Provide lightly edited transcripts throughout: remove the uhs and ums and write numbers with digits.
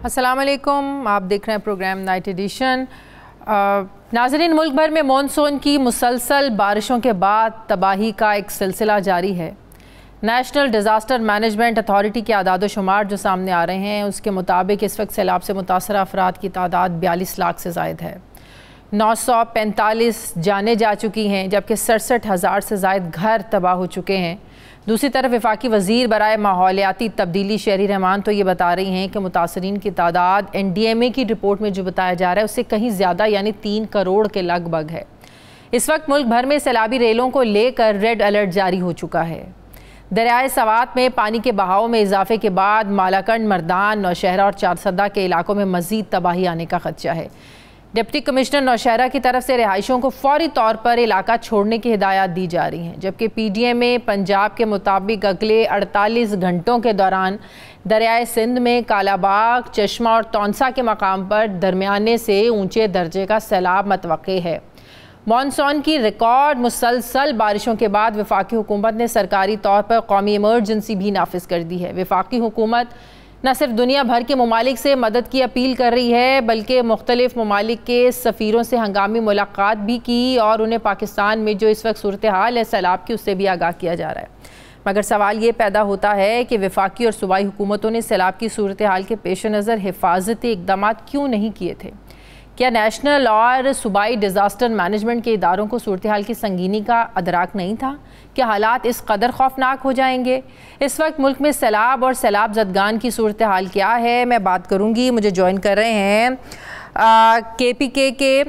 अस्सलाम वालेकुम, आप देख रहे हैं प्रोग्राम नाइट एडिशन। नाज़रीन, मुल्क भर में मॉनसून की मुसलसल बारिशों के बाद तबाही का एक सिलसिला जारी है। नेशनल डिज़ास्टर मैनेजमेंट अथॉरिटी के आदाद शुमार जो सामने आ रहे हैं उसके मुताबिक इस वक्त सैलाब से मुतासर अफराद की तादाद 42 लाख से ज़ायद है। 945 जानें जा चुकी हैं, जबकि 67,000 से ज़ायद घर तबाह हो चुके हैं। दूसरी तरफ वफाकी वज़ीर बराए माहौलियाती तब्दीली शहरी रहमान तो ये बता रही हैं कि मुतासरीन की तादाद NDMA की रिपोर्ट में जो बताया जा रहा है उससे कहीं ज़्यादा यानी 3 करोड़ के लगभग है। इस वक्त मुल्क भर में सैलाबी रेलों को लेकर रेड अलर्ट जारी हो चुका है। दरियाए सवात में पानी के बहाव में इजाफे के बाद मालाकंड, मर्दान, नौशहरा और चारसदा के इलाकों में मज़ीद तबाही आने का खदशा है। डिप्टी कमिश्नर नौशहरा की तरफ से रिहायशों को फौरी तौर पर इलाका छोड़ने की हिदायत दी जा रही हैं, जबकि PDMA पंजाब के मुताबिक अगले 48 घंटों के दौरान दरियाए सिंध में कालाबाग, चश्मा और तौंसा के मकाम पर दरमियाने से ऊंचे दर्जे का सैलाब मतवक्के है। मॉनसून की रिकॉर्ड मुसलसल बारिशों के बाद वफाकी हुकूमत ने सरकारी तौर पर कौमी इमरजेंसी भी नाफिज कर दी है। वफाकी हुकूमत न सिर्फ दुनिया भर के ममालिक से मदद की अपील कर रही है, बल्कि मुख्तलिफ ममालिक के सफ़ीरों से हंगामी मुलाकात भी की और उन्हें पाकिस्तान में जो इस वक्त सूरत हाल है सैलाब की उससे भी आगाह किया जा रहा है। मगर सवाल ये पैदा होता है कि वफाकी और सूबाई हुकूमतों ने सैलाब की सूरत हाल के पेश नज़र हिफाजती इक़दाम क्यों नहीं किए थे? क्या नेशनल और सूबाई डिज़ास्टर मैनेजमेंट के इदारों को सूरत हाल की संगीनी का अदराक नहीं था? क्या हालात इस कदर खौफनाक हो जाएंगे? इस वक्त मुल्क में सैलाब और सैलाब ज़दगान की सूरत हाल क्या है, मैं बात करूँगी। मुझे ज्वाइन कर रहे हैं KPK के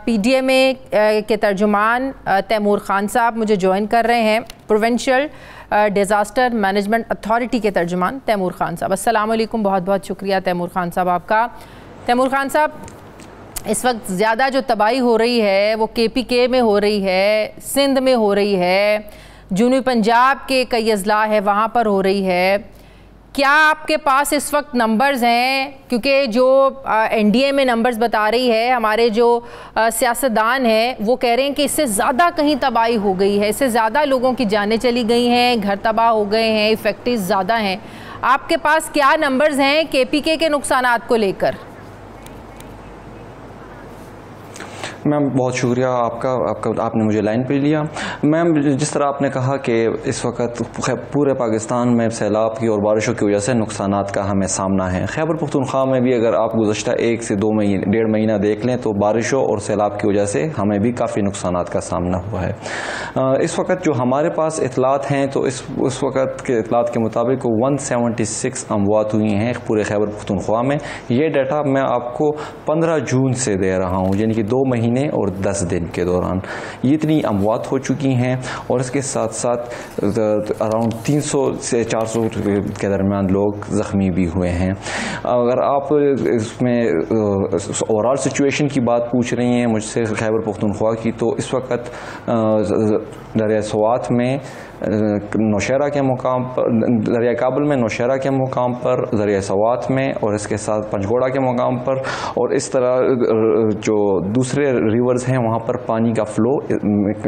PDMA के तर्जुमान तैमूर खान साहब, मुझे ज्वाइन कर रहे हैं प्रोविंशियल डिज़ास्टर मैनेजमेंट अथॉरिटी के तर्जुमान तैमूर खान साहब। अस्सलाम वालेकुम, बहुत बहुत शुक्रिया तैमूर खान साहब आपका। तैमूर खान साहब, इस वक्त ज़्यादा जो तबाही हो रही है वो KPK में हो रही है, सिंध में हो रही है, जुनूबी पंजाब के कई अजला है वहाँ पर हो रही है। क्या आपके पास इस वक्त नंबर्स हैं? क्योंकि जो NDMA नंबर्स बता रही है, हमारे जो सियासतदान हैं वो कह रहे हैं कि इससे ज़्यादा कहीं तबाही हो गई है, इससे ज़्यादा लोगों की जानें चली गई हैं, घर तबाह हो गए हैं, इफेक्टिव ज़्यादा हैं। आपके पास क्या नंबर्स हैं KPK के नुकसानात को लेकर? मैम बहुत शुक्रिया आपका आपने मुझे लाइन पे लिया। मैम, जिस तरह आपने कहा कि इस वक्त पूरे पाकिस्तान में सैलाब की और बारिशों की वजह से नुकसानात का हमें सामना है। खैबर पख्तूनख्वा में भी अगर आप गुज़श्ता 1 से 2 महीने 1.5 महीना देख लें तो बारिशों और सैलाब की वजह से हमें भी काफ़ी नुकसानात का सामना हुआ है। इस वक्त जो हमारे पास इतलात हैं तो इस वक्त के इतलात के मुताबिक 176 अमवात हुई हैं पूरे खैबर पख्तूनख्वा में। ये डाटा मैं आपको 15 जून से दे रहा हूँ, यानी कि 2 महीने और 10 दिन के दौरान ये इतनी अमवात हो चुकी हैं और इसके साथ साथ अराउंड 300 से 400 के दरमियान लोग ज़ख्मी भी हुए हैं। अगर आप इसमें ओवरऑल सिचुएशन की बात पूछ रही हैं मुझसे खैबर पख्तूनख्वा की, तो इस वक्त दरिया सवात में नौशहरा के मुकाम पर, दरिया काबुल में नौशहरा के मुकाम पर, दरिया सवात में और इसके साथ पंचगोड़ा के मुकाम पर और इस तरह जो दूसरे रिवर्स हैं वहाँ पर पानी का फ़्लो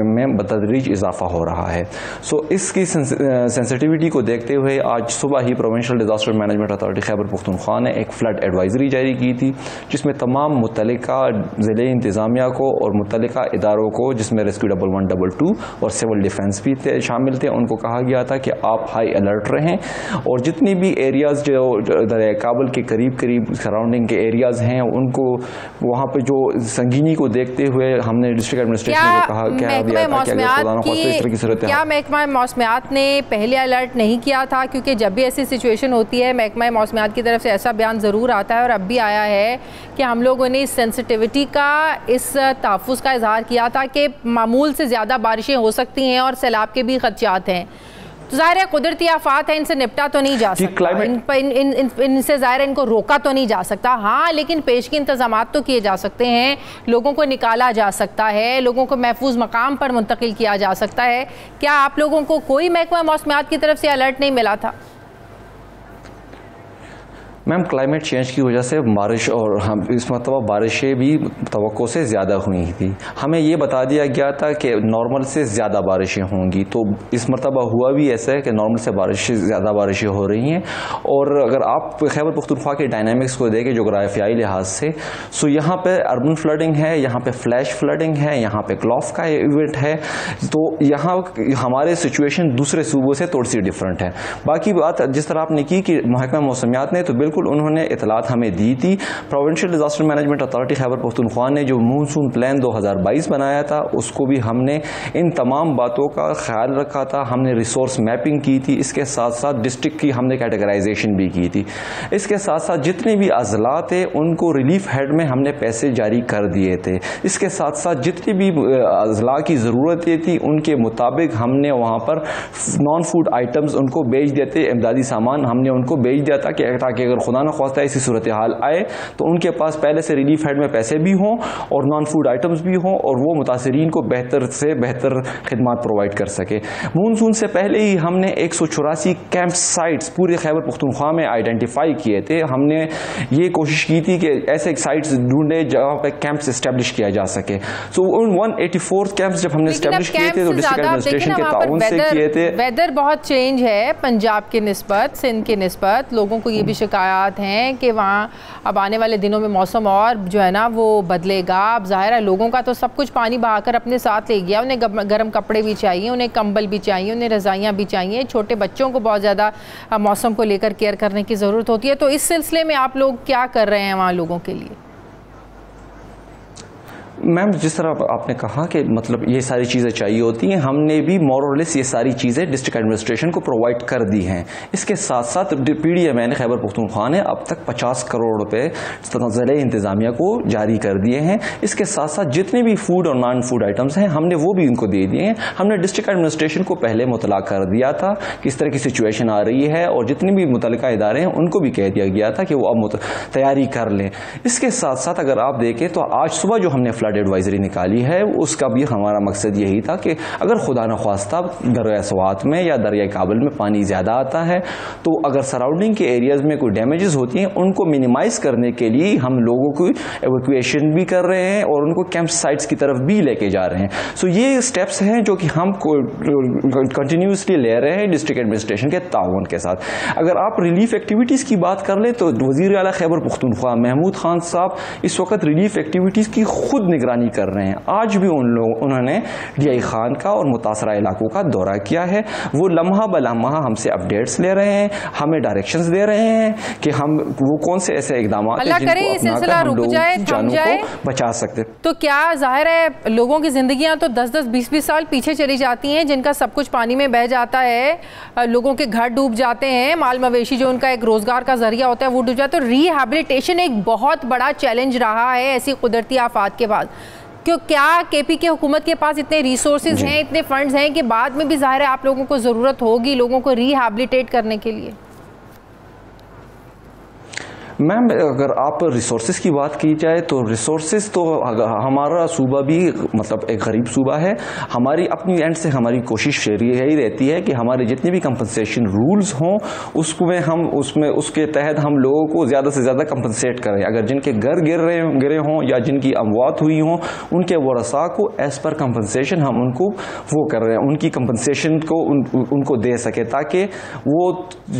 में बतदरीज इजाफा हो रहा है। सो इसकी सेंसिटिविटी को देखते हुए आज सुबह ही Provincial Disaster Management Authority Khyber Pakhtunkhwa ने एक फ्लड एडवाइजरी जारी की थी, जिसमें तमाम मुतल्लिका ज़िले इंतज़ामिया को और मुतल्लिका इदारों को, जिसमें रेस्क्यू 112 और सिविल डिफेंस भी शामिल थे, उनको कहा गया था कि आप हाई अलर्ट रहें और जितनी भी एरियाज़ जो दरिया काबुल के करीब सराउंडिंग के एरियाज़ हैं उनको वहाँ पे जो संगीनी को देखते हुए हमने डिस्ट्रिक्ट एडमिनिस्ट्रेशन को कहा क्या महकमा मौसमियात ने पहले अलर्ट नहीं किया था? क्योंकि जब भी ऐसी सिचुएशन होती है महकमा मौसमियात की तरफ से ऐसा बयान ज़रूर आता है और अब भी आया है कि हम लोगों ने इस सेंसिटिविटी का, इस तहफ़्फ़ुज़ का इजहार किया था कि मामूल से ज़्यादा बारिशें हो सकती हैं और सैलाब के भी खदशात हैं। तो ज़ाहिर है कुदरती आफात है, इनसे निपटा तो नहीं जा सकता, इनसे ज़ाहिर है इनको रोका तो नहीं जा सकता। हाँ, लेकिन पेशगी इंतज़ामात तो किए जा सकते हैं, लोगों को निकाला जा सकता है, लोगों को महफूज मकाम पर मुंतकिल किया जा सकता है। क्या आप लोगों को कोई महकमा मौसमियात की तरफ से अलर्ट नहीं मिला था? मैम क्लाइमेट चेंज की वजह से बारिश और हम इस मतलब बारिशें भी तवक्को से ज़्यादा हुई थी। हमें ये बता दिया गया था कि नॉर्मल से ज़्यादा बारिशें होंगी, तो इस मरतबा हुआ भी ऐसा है कि नॉर्मल से ज़्यादा बारिशें हो रही हैं। और अगर आप खैबर पख्तूनख्वा के डायनामिक्स को देखें जोग्राफियाई लिहाज से, सो यहाँ पे अर्बन फ्लडिंग है, यहाँ पे फ्लैश फ्लडिंग है, यहाँ पे क्लॉफ का इवेंट है, तो यहाँ हमारे सिचुएशन दूसरे सूबों से थोड़ी सी डिफरेंट है। बाकी बात जिस तरह आपने की कि महकमा मौसमियात ने, तो बिल्कुल उन्होंने इतलात हमें दी थी। Provincial disaster management Authority Khyber Pakhtunkhwa ने जो मानसून प्लान 2022 बनाया था, उसको भी हमने इन तमाम बातों का ख्याल रखा था। हमने रिसोर्स मैपिंग की थी, इसके साथ साथ डिस्ट्रिक्ट की हमने कैटेगराइजेशन भी की थी। इसके साथ साथ जितने भी अजला थे उनको रिलीफ हेड में हमने पैसे जारी कर दिए थे। इसके साथ साथ जितनी भी अजला की ज़रूरतें थी उनके मुताबिक हमने वहाँ पर नॉन फूड आइटम्स उनको बेच देते, इमदादी सामान हमने उनको बेच दिया था कि ताकि अगर खुदा न ख्वास्ता ऐसी सूरत हाल आए तो उनके पास पहले से रिलीफ हेड में पैसे भी हों और नॉन फूड आइटम्स भी हों और वो मुतासरीन को बेहतर से बेहतर खिदमात प्रोवाइड कर सके। मानसून से पहले ही हमने 184 कैंप साइट्स पूरे खैबर पख्तूनख्वा में आइडेंटिफाई किए थे। हमने ये कोशिश की थी कि ऐसे साइट्स ढूंढे जहाँ पे कैंप्स इस्टेब्लिश किया जा सके। सो उन 184 कैंप्स जब हमने इस्टेब्लिश किए थे तो डिस्ट्रिक्ट एडमिनिस्ट्रेशन के ताउन से किए थे। वेदर बहुत चेंज है पंजाब के निस्बत, सिंध के निस्बत। लोगों को ये भी शिकायत हैं कि वहाँ अब आने वाले दिनों में मौसम और जो है ना वो बदलेगा। अब जाहिर है लोगों का तो सब कुछ पानी बहाकर अपने साथ ले गया, उन्हें गर्म कपड़े भी चाहिए, उन्हें कंबल भी चाहिए, उन्हें रज़ाइयाँ भी चाहिए। छोटे बच्चों को बहुत ज़्यादा मौसम को लेकर केयर करने की ज़रूरत होती है। तो इस सिलसिले में आप लोग क्या कर रहे हैं वहाँ लोगों के लिए? मैम जिस तरह आपने कहा कि मतलब ये सारी चीज़ें चाहिए होती हैं, हमने भी मोरलेस ये सारी चीज़ें डिस्ट्रिक्ट एडमिनिस्ट्रेशन को प्रोवाइड कर दी हैं। इसके साथ साथ PDMA खैबर पख्तूनख्वा ने अब तक 50 करोड़ रुपए ज़िले इंतज़ामिया को जारी कर दिए हैं। इसके साथ साथ जितने भी फूड और नॉन फूड आइटम्स हैं हमने वो भी उनको दे दिए हैं। हमने डिस्ट्रिक्ट एडमिनिस्ट्रेशन को पहले मुतला कर दिया था कि इस तरह की सिचुएशन आ रही है और जितने भी मुतल्लिका इदारे हैं उनको भी कह दिया गया था कि वो अब तैयारी कर लें। इसके साथ साथ अगर आप देखें तो आज सुबह जो हमने एडवाइजरी निकाली है उसका भी हमारा मकसद यही था कि अगर खुदा न ख्वास्ता दरिया स्वात में या दरिया काबुल में पानी ज़्यादा आता है तो अगर सराउंडिंग के एरियाज़ में कोई डैमेजेस होती हैं उनको मिनिमाइज़ करने के लिए हम लोगों को एवैक्यूएशन भी कर रहे हैं और उनको कैंप साइट्स की तरफ भी लेके जा रहे हैं। सो ये स्टेप्स हैं जो कि हम कंटिन्यूसली ले रहे हैं डिस्ट्रिक्ट एडमिनिस्ट्रेशन के ताउन के साथ। अगर आप रिलीफ एक्टिविटीज़ की बात कर लें तो वज़ीर आला खैबर पख्तूनख्वा महमूद खान साहब इस वक्त रिलीफ एक्टिविटीज़ की खुद निगरानी कर रहे हैं। आज भी उन्होंने DI खान का और मुतासरा इलाकों का दौरा किया है। वो लम्हा बलम्हा हमसे अपडेट्स ले रहे हैं, हमें डायरेक्शंस दे रहे हैं कि हम वो कौन से ऐसे इकदाम हैं जिनको अपनाकर हम लोग जानों को बचा सकते। तो क्या जाहिर है लोगों की जिंदगियां तो 10-10, 20-20 साल पीछे चली जाती हैं, जिनका सब कुछ पानी में बह जाता है, लोगों के घर डूब जाते हैं, माल मवेशी जो उनका एक रोजगार का जरिया होता है वो डूब जाता है। तो रिहैबिलिटेशन एक बहुत बड़ा चैलेंज रहा है ऐसी कुदरती आफात के बाद। क्यों क्या KP के हुकूमत के पास इतने रिसोर्सेज हैं, इतने फंड्स हैं कि बाद में भी जाहिर है आप लोगों को ज़रूरत होगी लोगों को रिहैबिलिटेट करने के लिए? मैम अगर आप रिसोर्सेज की बात की जाए तो रिसोर्सेज तो हमारा सूबा भी मतलब एक गरीब सूबा है। हमारी अपनी एंड से हमारी कोशिश यही रहती है कि हमारे जितने भी कंपनसेशन रूल्स हों उसके तहत हम लोगों को ज़्यादा से ज़्यादा कंपनसेट करें। अगर जिनके घर गिरे हों या जिनकी अमवात हुई हों उनके वरसा को एज़ पर कंपनसेशन हम उनको वो कर रहे हैं, उनकी कंपनसेशन को उनको दे सके ताकि वो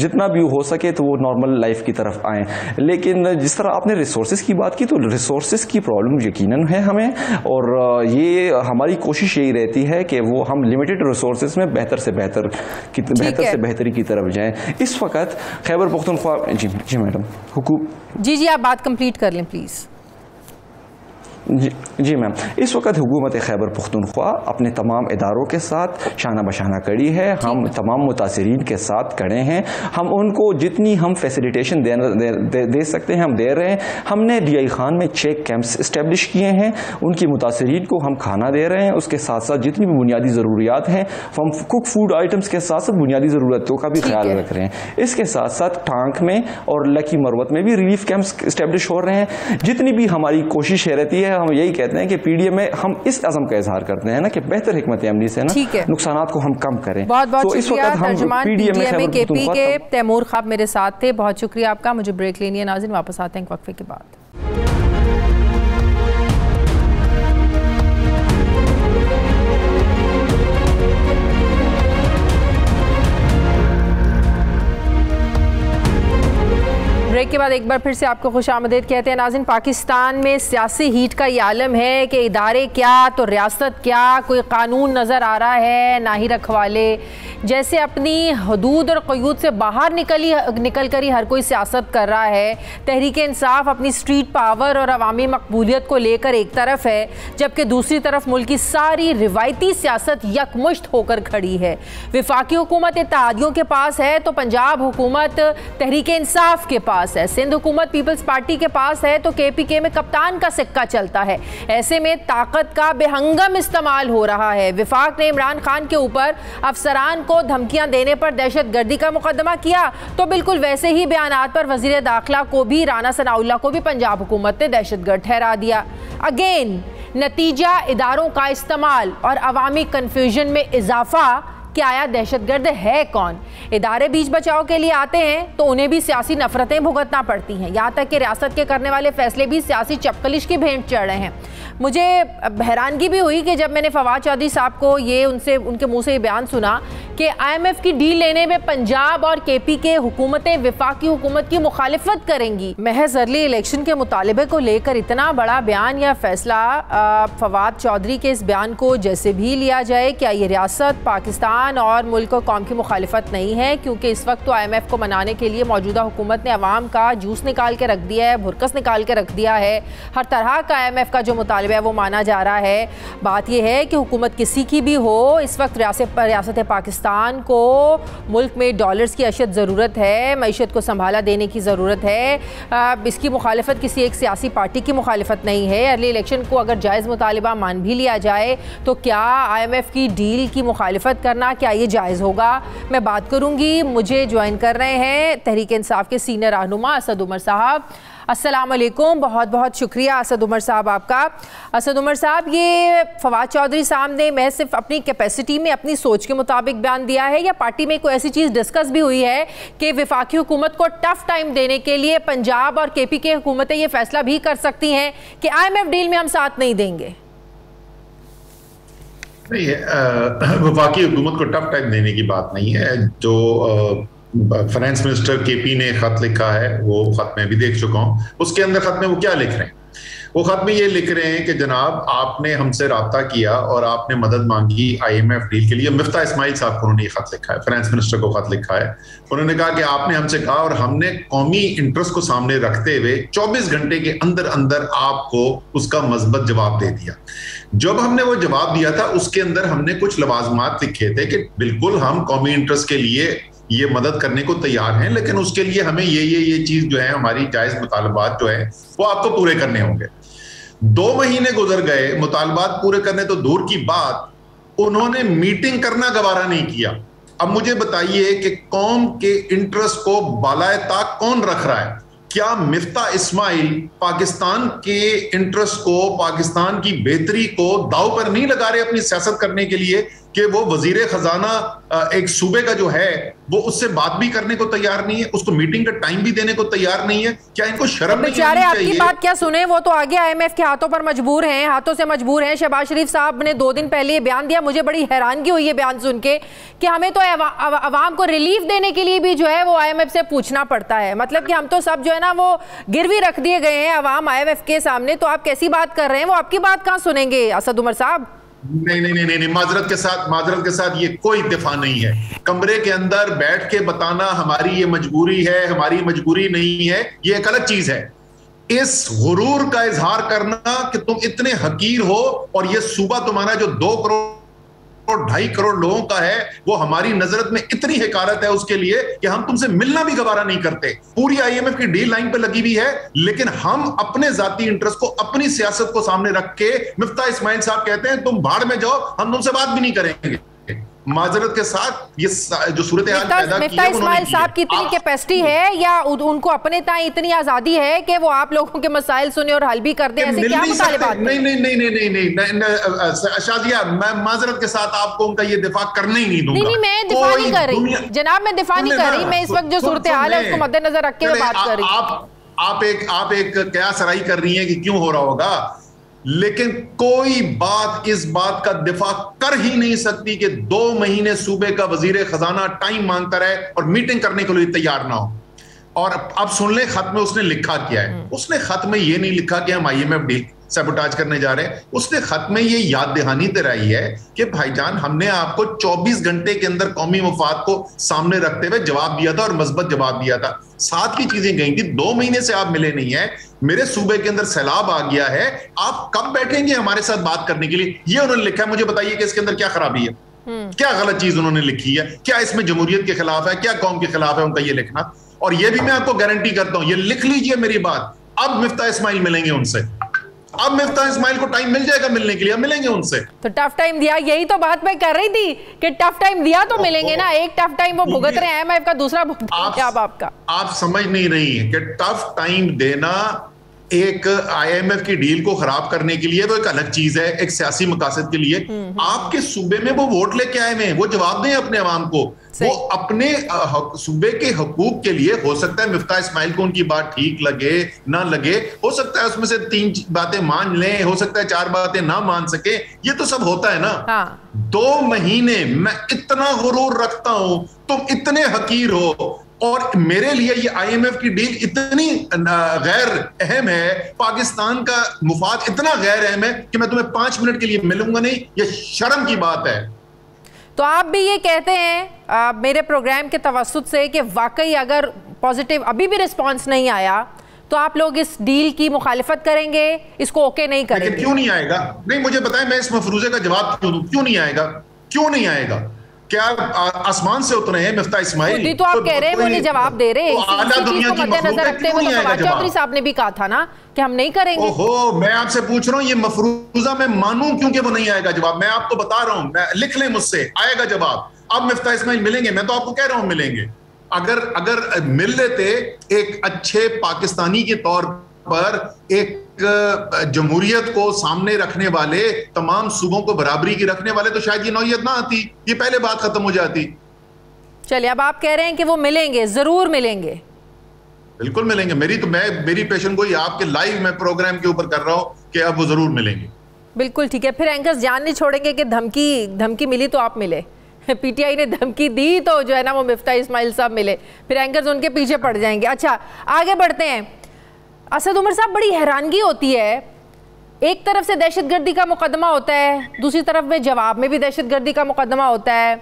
जितना भी हो सके तो वो नॉर्मल लाइफ की तरफ आएँ। लेकिन जिस तरह आपने रिसोर्सेज की बात की तो रिसोर्सेज की प्रॉब्लम यकीनन है हमें, और ये हमारी कोशिश यही रहती है कि वो हम लिमिटेड रिसोर्सेज में बेहतर से बेहतरी की तरफ जाएं। इस वक्त खैबर पख्तूनख्वा जी मैडम जी आप बात कंप्लीट कर लें प्लीज़। जी मैम, इस वक्त हुकूमत खैबर पख्तूनख्वा अपने तमाम इदारों के साथ शाना बशाना खड़ी है। हम तमाम मुतासरीन के साथ खड़े हैं। हम उनको जितनी हम फैसिलिटेशन दे सकते हैं हम दे रहे हैं। हमने DI खान में 6 कैंप्स इस्टेब्लिश किए हैं, उनकी मुतासरीन को हम खाना दे रहे हैं। उसके साथ साथ जितनी भी बुनियादी ज़रूरियात हैं हम कुक फूड आइटम्स के साथ साथ बुनियादी ज़रूरतों का भी ख्याल रख रहे हैं। इसके साथ साथ टांक में और लकी मरवत में भी रिलीफ कैंप्स इस्टेब्लिश हो रहे हैं। जितनी भी हमारी कोशिश रहती है हम यही कहते हैं कि पीडीएम में हम इस अज़म का इजहार करते हैं ना कि बेहतर हिकमत अमली से ना नुकसानात को हम कम करें। बहुत बहुत शुक्रिया। तर्जुमान पीडीएम केपी के तैमूर ख्वाब मेरे साथ थे, बहुत शुक्रिया आपका। मुझे ब्रेक लेनी है नाज़रीन, वापस आते हैं एक वक्फे के बाद। ब्रेक के बाद एक बार फिर से आपको खुशामदीद कहते हैं नाज़रीन। पाकिस्तान में सियासी हीट का ये आलम है कि इदारे क्या तो रियासत क्या, कोई कानून नज़र आ रहा है ना ही रखवाले, जैसे अपनी हदूद और क़यूद से बाहर निकल कर ही हर कोई सियासत कर रहा है। तहरीक इंसाफ अपनी स्ट्रीट पावर और अवामी मकबूलियत को लेकर एक तरफ है, जबकि दूसरी तरफ मुल्क की सारी रिवायती सियासत यकमुश्त होकर खड़ी है। वफाकी हुकूमत इत्तेहादियों के पास है तो पंजाब हुकूमत तहरीक इंसाफ के पास है, सिंध हुकूमत पीपल्स पार्टी के पास है तो केपीके में कप्तान का सिक्का चलता है। ऐसे में ताकत का बेहंगम इस्तेमाल हो रहा है। वफाक ने इमरान खान के ऊपर अफसरान को धमकियां देने पर दहशतगर्दी का मुकदमा किया तो बिल्कुल वैसे ही बयानात पर वजीर दाखिला को भी, राना सनाउल्लाह को भी पंजाब हुकूमत ने दहशतगर्द ठहरा दिया। अगेन नतीजा इदारों का इस्तेमाल और अवामी कन्फ्यूजन में इजाफा कि आया दहशतगर्द है कौन। इदारे बीच बचाव के लिए आते हैं तो उन्हें भी सियासी नफरतें भुगतना पड़ती हैं, यहाँ तक कि रियासत के करने वाले फैसले भी सियासी चपकलिश की भेंट चढ़ रहे हैं। मुझे हैरानगी भी हुई कि जब मैंने फवाद चौधरी साहब को उनके मुंह से ये बयान सुना कि IMF की डील लेने में पंजाब और केपी के हुकूमतें वफाकी हुकूमत की मुखालिफत करेंगी। महज अर्ली इलेक्शन के मुतालबे को लेकर इतना बड़ा बयान या फैसला, फवाद चौधरी के इस बयान को जैसे भी लिया जाए, क्या ये रियासत पाकिस्तान और मुल्क और कौम की मुखालिफत नहीं है? क्योंकि इस वक्त तो IMF को मनाने के लिए मौजूदा हुकूमत ने अवाम का जूस निकाल के रख दिया है, भुरकस निकाल के रख दिया है। हर तरह का IMF का जो मुतालबा है वो माना जा रहा है। बात यह है कि हुकूमत किसी की भी हो, इस वक्त रियासत पाकिस्तान को मुल्क में डॉलर्स की अशद ज़रूरत है, मईशत को संभाला देने की ज़रूरत है। इसकी मुखालिफत किसी एक सियासी पार्टी की मुखालिफत नहीं है। अर्ली इलेक्शन को अगर जायज़ मुतालिबा मान भी लिया जाए तो क्या IMF की डील की मुखालिफत करना क्या ये जायज़ होगा? मैं बात करूँगी। मुझे ज्वाइन कर रहे हैं तहरीक इंसाफ के सीनियर रहनुमा असद उमर साहब। अस्सलाम वालेकुम, बहुत बहुत शुक्रिया असद उमर साहब आपका। असद उमर साहब, ये फवाद चौधरी साहब ने महज सिर्फ अपनी कैपेसिटी में अपनी सोच के मुताबिक बयान दिया है या पार्टी में कोई ऐसी चीज़ डिस्कस भी हुई है कि वफाकी हुकूमत को टफ टाइम देने के लिए पंजाब और केपी के हुकूमतें ये फैसला भी कर सकती हैं कि IMF डील में हम साथ नहीं देंगे? नहीं है, वफाकी हुकूमत को टफ टाइम देने की बात नहीं है। जो फाइनेंस मिनिस्टर केपी ने खत लिखा है, वो खत मैं भी देख चुका हूं। उसके अंदर खत में वो क्या लिख रहे हैं? वो खत में ये लिख रहे हैं कि जनाब, आपने हमसे राब्ता किया और आपने मदद मांगी IMF डील के लिए। मिफ्ता इस्माइल साहब को उन्होंने ये खत लिखा है, फाइनेंस मिनिस्टर को खत लिखा है। उन्होंने कहा कि आपने हमसे कहा और हमने कौमी इंटरेस्ट को सामने रखते हुए 24 घंटे के अंदर अंदर आपको उसका मज़बूत जवाब दे दिया। जब हमने वो जवाब दिया था उसके अंदर हमने कुछ लवाजमात लिखे थे कि बिल्कुल हम कौमी इंटरेस्ट के लिए ये मदद करने को तैयार हैं, लेकिन उसके लिए हमें ये चीज जो है, हमारी जायज मुतालबात जो है वो आपको पूरे करने होंगे। 2 महीने गुजर गए, मुतालबात पूरे करने तो दूर की बात, उन्होंने मीटिंग करना गवारा नहीं किया। अब मुझे बताइए कि कौम के इंटरेस्ट को बालाए ताक कौन रख रहा है? क्या मिफ्ता इस्माइल पाकिस्तान के इंटरेस्ट को, पाकिस्तान की बेहतरी को दाव पर नहीं लगा रहे अपनी सियासत करने के लिए कि वो वजीर खजाना एक सूबे का जो है वो उससे बात भी करने को तैयार नहीं है, उसको मीटिंग का टाइम भी देने को तैयार नहीं है? क्या इनको शर्म नहीं आनी चाहिए? आपकी बात क्या सुने, वो तो आगे IMF के हाथों पर मजबूर हैं, हाथों से मजबूर हैं। शहबाज शरीफ साहब ने 2 दिन पहले ये बयान दिया। मुझे बड़ी हैरानगी हुई है बयान सुन के कि हमें तो अवाम को रिलीफ देने के लिए भी जो है वो IMF से पूछना पड़ता है। मतलब कि हम तो सब जो है ना वो गिरवी रख दिए गए हैं अवाम IMF के सामने। तो आप कैसी बात कर रहे हैं? वो आपकी बात कहाँ सुनेंगे असद उमर साहब? नहीं, माजरत के साथ ये कोई दिफा नहीं है। कमरे के अंदर बैठ के बताना हमारी ये मजबूरी है, हमारी मजबूरी नहीं है, ये एक अलग चीज है। इस गुरूर का इजहार करना कि तुम इतने हकीर हो और ये सूबा तुम्हारा जो 2 करोड़ 2.5 करोड़ लोगों का है, वो हमारी नजरत में इतनी हिकारत है उसके लिए कि हम तुमसे मिलना भी गवारा नहीं करते। पूरी IMF की डील लाइन पे लगी हुई है, लेकिन हम अपने जाती इंटरेस्ट को, अपनी सियासत को सामने रख के, मिफ्ता इस्माइल साहब कहते हैं तुम भाड़ में जाओ, हम तुमसे बात भी नहीं करेंगे। माजरत के साथ ये जो सूरत हाल पैदा की है इस्माइल साहब की इतनी कैपेसिटी है या उनको अपने ताई इतनी आजादी है कि वो आप लोगों के मसाइल सुने और हल भी कर दें? ऐसे क्या मुतालिबात? नहीं शादिया, मैं माजरत के साथ आपको उनका ये दिफा करने ही नहीं दूंगा। नहीं, मैं दिफा नहीं कर रही जनाब, मैं दिफा नहीं कर रही, मैं इस वक्त जो सूरत हाल है उसको मद्देनजर रख के बात कर रही। आप एक कयास राई कर रही हैं कि क्यों हो रहा होगा, लेकिन कोई बात इस बात का दिफा कर ही नहीं सकती कि 2 महीने सूबे का वजीर खजाना टाइम मांगता रहे और मीटिंग करने के लिए तैयार ना हो। और अब सुन ले खत में उसने लिखा क्या है। उसने खत में ये नहीं लिखा कि हम IMF डील सैबोटाज करने जा रहे हैं। उसने खत में ये याद दहानी दिलाई है कि भाईजान, हमने आपको 24 घंटे के अंदर कौमी मफाद को सामने रखते हुए जवाब दिया था और मस्बत जवाब दिया था। साथ की चीजें गई थी, 2 महीने से आप मिले नहीं है, मेरे सूबे के अंदर सैलाब आ गया है, आप कब बैठेंगे हमारे साथ बात करने के लिए? ये उन्होंने लिखा है। मुझे बताइए कि इसके अंदर क्या खराबी है, क्या गलत चीज उन्होंने लिखी है, क्या इसमें जमहूरियत के खिलाफ है, क्या कौम के खिलाफ है उनका ये लिखना? और ये भी मैं आपको गारंटी करता हूं, ये लिख लीजिए मेरी बात, अब मिफ्ता इस्माइल मिलेंगे उनसे, अब मिफ्ता इस्माइल को टाइम मिल जाएगा मिलने के लिए, अब मिलेंगे उनसे। तो टफ टाइम दिया, यही तो बात मैं कर रही थी कि टफ टाइम दिया तो मिलेंगे ना। एक टफ टाइम वो भुगत रहे हैं, IMF का दूसरा आपका आप समझ नहीं रही है कि टफ टाइम देना एक IMF की डील को खराब करने के लिए वो एक अलग चीज है, एक सियासी मकासद के लिए। आपके सूबे में वो वोट लेके आए हैं, वो जवाब दें अपने अवाम को, वो अपने सूबे के हकूक के लिए। हो सकता है मिफ्ता इस्माइल को उनकी बात ठीक लगे ना लगे, हो सकता है उसमें से 3 बातें मान लें, हो सकता है 4 बातें ना मान सके, ये तो सब होता है ना। हाँ। 2 महीने मैं इतना गुरूर रखता हूं, तुम इतने हकीर हो, और मेरे लिए ये IMF की डील इतनी गैर अहम है, पाकिस्तान का मुफाद इतना गैर अहम है कि मैं तुम्हें 5 मिनट के लिए मिलूंगा नहीं, ये शर्म की बात है। तो आप भी ये कहते हैं मेरे प्रोग्राम के तवस्सुत से कि वाकई अगर पॉजिटिव अभी भी रिस्पांस नहीं आया तो आप लोग इस डील की मुखालिफत करेंगे, इसको ओके नहीं करेंगे? लेकिन क्यों नहीं आएगा? नहीं, मुझे बताएं, मैं इस मफरूजे का जवाब क्यों दूं? क्यों नहीं आएगा? क्यों नहीं आएगा? क्या आसमान से उतरे हैं मिफ्ता इस्माइल? तो आप कह रहे हैं, वो नहीं जवाब दे रहे। आला दुनिया की मखलूक रखते हुए फवाद चौधरी साहब ने भी कहा था ना कि हम नहीं करेंगे। ओहो, मैं आपसे पूछ रहा हूं, ये मफरूजा मैं मानूं क्योंकि वो नहीं आएगा जवाब? मैं आपको बता रहा हूं, लिख लें मुझसे, आएगा जवाब। अब मिफ्ता इस्माइल मिलेंगे, मैं तो आपको कह रहा हूं मिलेंगे। अगर मिल लेते एक अच्छे पाकिस्तानी के तौर पर, एक जमहूरियत को सामने रखने वाले, तमाम सूबों को बराबरी की रखने वाले, तो शायद ये नौयत ना आती, ये पहले बात खत्म हो जाती। चलिए, अब आप कह रहे हैं कि वो मिलेंगे, जरूर मिलेंगे। बिल्कुल मिलेंगे। मेरी पेशन गोई आपके लाइव में प्रोग्राम के ऊपर कर रहा हूं कि अब वो जरूर मिलेंगे। बिल्कुल ठीक है। फिर एंकर्स जान नहीं छोड़ेंगे कि धमकी मिली तो आप मिले, PTI ने धमकी दी तो जो है ना वो मिफ्ता इस्माइल साहब मिले, फिर एंकर्स उनके पीछे पड़ जाएंगे। अच्छा, आगे बढ़ते हैं। असद उमर साहब, बड़ी हैरानगी होती है, एक तरफ से दहशतगर्दी का मुकदमा होता है, दूसरी तरफ में जवाब में भी दहशतगर्दी का मुकदमा होता है।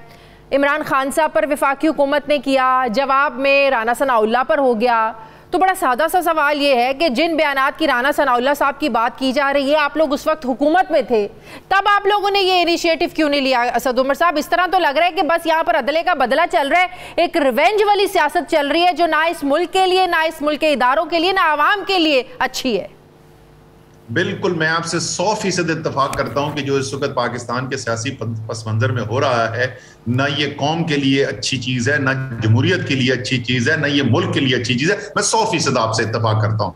इमरान खान साहब पर वफाकी हुकूमत ने किया, जवाब में राना सनाउल्लाह पर हो गया। तो बड़ा सादा सा सवाल ये है कि जिन बयानात की राना सनाउल्लाह साहब की बात की जा रही है, आप लोग उस वक्त हुकूमत में थे, तब आप लोगों ने ये इनिशिएटिव क्यों नहीं लिया? असद उमर साहब, इस तरह तो लग रहा है कि बस यहाँ पर अदले का बदला चल रहा है, एक रिवेंज वाली सियासत चल रही है जो ना इस मुल्क के लिए, ना इस मुल्क के इदारों के लिए, ना आवाम के लिए अच्छी है। बिल्कुल, मैं आपसे 100% इत्तेफाक करता हूं कि जो इस वक्त पाकिस्तान के सियासी पस मंजर में हो रहा है, ना ये कौम के लिए अच्छी चीज है, ना जमहूरियत के लिए अच्छी चीज है, ना ये मुल्क के लिए अच्छी चीज है। मैं 100% आपसे इत्तेफाक करता हूं।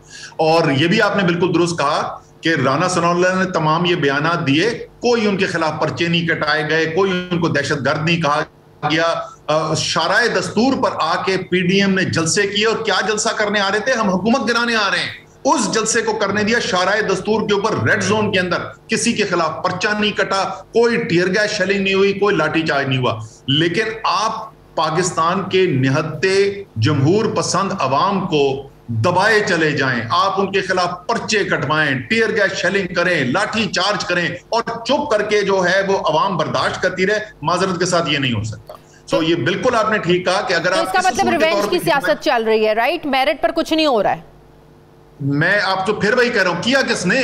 और ये भी आपने बिल्कुल दुरुस्त कहा कि राना सनाउल्लाह ने तमाम ये बयानात दिए, कोई उनके खिलाफ पर्चे नहीं कटाए गए, कोई उनको दहशतगर्द नहीं कहा गया। शाराए दस्तूर पर आके PDM ने जलसे किए, और क्या जलसा करने आ रहे थे? हम हुकूमत गिराने आ रहे हैं। उस जलसे को करने दिया शाराए दस्तूर के ऊपर, रेड जोन के अंदर, किसी के खिलाफ पर्चा नहीं कटा, कोई टीयर गैस शेलिंग नहीं हुई, कोई लाठीचार्ज नहीं हुआ। लेकिन आप पाकिस्तान के निहत्ते जमहूर पसंद अवाम को दबाए चले जाएं, आप उनके खिलाफ पर्चे कटवाएं, टीयर गैस शेलिंग करें, लाठी चार्ज करें, और चुप करके जो है वो अवाम बर्दाश्त करती रहे, माजरत के साथ ये नहीं हो सकता। तो ये बिल्कुल आपने ठीक कहा कि अगर इसका मतलब रिवेंज की सियासत चल रही है, राइट? मेरिट पर कुछ नहीं हो रहा है। मैं आप तो फिर वही कह रहा हूं, किया किसने?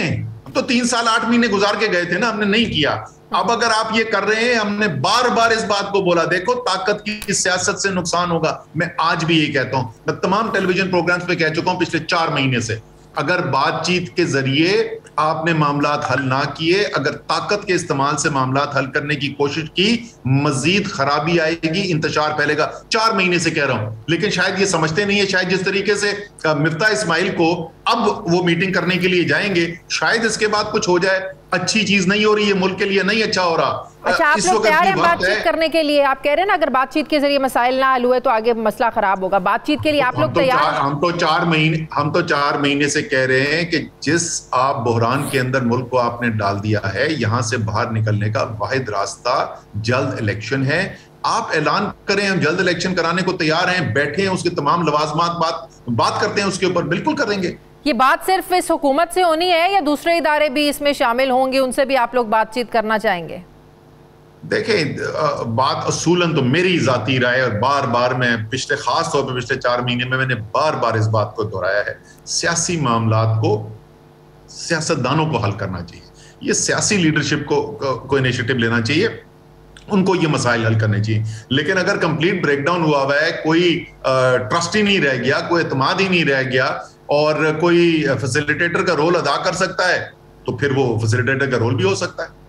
अब तो 3 साल 8 महीने गुजार के गए थे ना, हमने नहीं किया। अब अगर आप ये कर रहे हैं, हमने बार बार इस बात को बोला, देखो ताकत की सियासत से नुकसान होगा। मैं आज भी यही कहता हूं, मैं तमाम टेलीविजन प्रोग्राम्स पे कह चुका हूं पिछले 4 महीने से, अगर बातचीत के जरिए आपने मामलात हल ना किए, अगर ताकत के इस्तेमाल से मामलात हल करने की कोशिश की, मजीद खराबी आएगी, इंतशार फैलेगा। 4 महीने से कह रहा हूं, लेकिन शायद ये समझते नहीं है। शायद जिस तरीके से मिफ्ता इस्माइल को अब वो मीटिंग करने के लिए जाएंगे, शायद इसके बाद कुछ हो जाए। अच्छी चीज नहीं हो रही है, मुल्क के लिए नहीं अच्छा हो रहा। अच्छा, आप लोग तैयार हैं बातचीत करने के लिए? आप कह रहे हैं ना अगर बातचीत के जरिए मसाइल ना हल हुए तो आगे मसला खराब होगा। बातचीत के लिए आप लोग तैयार? हम तो 4 महीने से कह रहे हैं कि जिस आप बहरान के अंदर मुल्क को आपने डाल दिया है, यहां से बाहर निकलने का वाहिद रास्ता जल्द इलेक्शन है। आप ऐलान करें, हम जल्द इलेक्शन कराने को तैयार हैं, बैठे हैं, उसके तमाम लवाजमात बात करते हैं उसके ऊपर, बिल्कुल करेंगे। ये बात सिर्फ इस हुकूमत से होनी है या दूसरे इदारे भी इसमें शामिल होंगे, उनसे भी आप लोग बातचीत करना चाहेंगे? देखें, बात असूलन तो मेरी जाती राय, और बार बार मैं खास तौर पर पिछले 4 महीने में मैंने बार बार इस बात को दोहराया है, सियासी मामलात को सियासतदानों को हल करना चाहिए। ये सियासी लीडरशिप को इनिशिएटिव लेना चाहिए, उनको ये मसाइल हल करने चाहिए। लेकिन अगर कंप्लीट ब्रेकडाउन हुआ है, कोई ट्रस्ट ही नहीं रह गया, कोई एतमाद ही नहीं रह गया, और कोई फैसिलिटेटर का रोल अदा कर सकता है, तो फिर वो फैसिलिटेटर का रोल भी हो सकता है।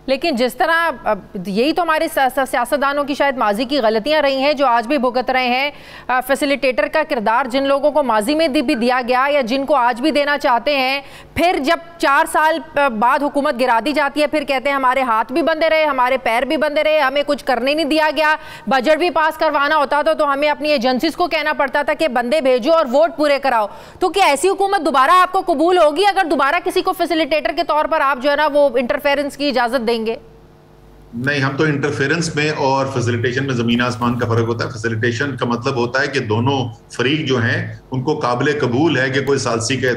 लेकिन जिस तरह यही तो हमारे सियासतदानों की शायद माजी की गलतियां रही हैं जो आज भी भुगत रहे हैं। फैसिलिटेटर का किरदार जिन लोगों को माजी में भी दिया गया या जिनको आज भी देना चाहते हैं, फिर जब 4 साल बाद हुकूमत गिरा दी जाती है, फिर कहते हैं हमारे हाथ भी बंधे रहे, हमारे पैर भी बंधे रहे, हमें कुछ करने नहीं दिया गया। बजट भी पास करवाना होता था तो हमें अपनी एजेंसीज को कहना पड़ता था कि बंदे भेजो और वोट पूरे कराओ। तो क्या ऐसी हुकूमत दोबारा आपको कबूल होगी अगर दोबारा किसी को फैसिलिटेटर के तौर पर आप जो है ना वो इंटरफेरेंस की इजाजत देंगे? नहीं, हम तो इंटरफेरेंस में और फैसिलिटेशन में जमीन आसमान का फर्क होता है। फैसिलिटेशन का मतलब होता है कि दोनों फरीक जो हैं उनको काबिल कबूल है कि कोई सालसी का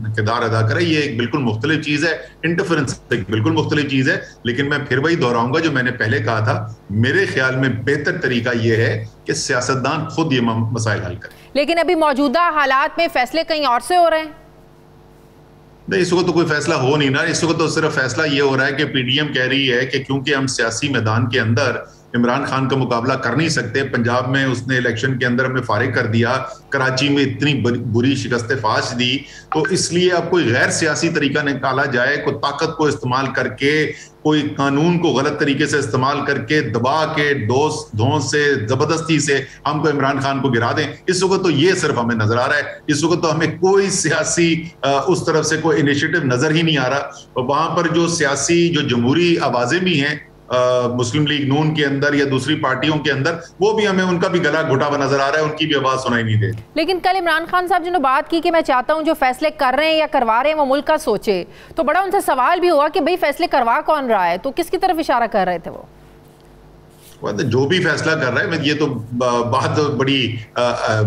किरदार अदा करे। ये एक बिल्कुल मुख्तलिफ चीज है, इंटरफेरेंस एक बिल्कुल मुख्तलिफ चीज है। लेकिन मैं फिर वही दोहराऊंगा जो मैंने पहले कहा था, मेरे ख्याल में बेहतर तरीका ये है कि सियासतदान खुद ये मसाइल हल करें। लेकिन अभी मौजूदा हालात में फैसले कहीं और से हो रहे हैं। नहीं, इस वक्त तो कोई फैसला हो नहीं ना। इस वक्त तो सिर्फ फैसला ये हो रहा है कि पीडीएम कह रही है कि क्योंकि हम सियासी मैदान के अंदर इमरान खान का मुकाबला कर नहीं सकते, पंजाब में उसने इलेक्शन के अंदर हमें फारिग कर दिया, कराची में इतनी बुरी शिकस्त फाश दी, तो इसलिए अब कोई गैर सियासी तरीका निकाला जाए, कोई ताकत को इस्तेमाल करके, कोई कानून को गलत तरीके से इस्तेमाल करके, दबा के धौंस से, जबरदस्ती से हमको इमरान खान को गिरा दें। इस वक्त तो ये सिर्फ हमें नजर आ रहा है। इस वक्त तो हमें कोई सियासी उस तरफ से कोई इनिशिएटिव नजर ही नहीं आ रहा। और वहां पर जो सियासी जो जमहूरी आवाजें भी हैं मुस्लिम लीग नून के अंदर या दूसरी पार्टियों के अंदर, वो भी हमें उनका भी गला घुटा हुआ नजर आ रहा है, उनकी भी आवाज सुनाई नहीं दे। लेकिन कल इमरान खान साहब जिन्होंने बात की कि मैं चाहता हूं जो फैसले कर रहे हैं या करवा रहे हैं वो मुल्क का सोचे, तो बड़ा उनसे सवाल भी हुआ कि भाई फैसले करवा कौन रहा है, तो किसकी तरफ इशारा कर रहे थे वो? जो भी फैसला कर रहा है, ये तो बात बड़ी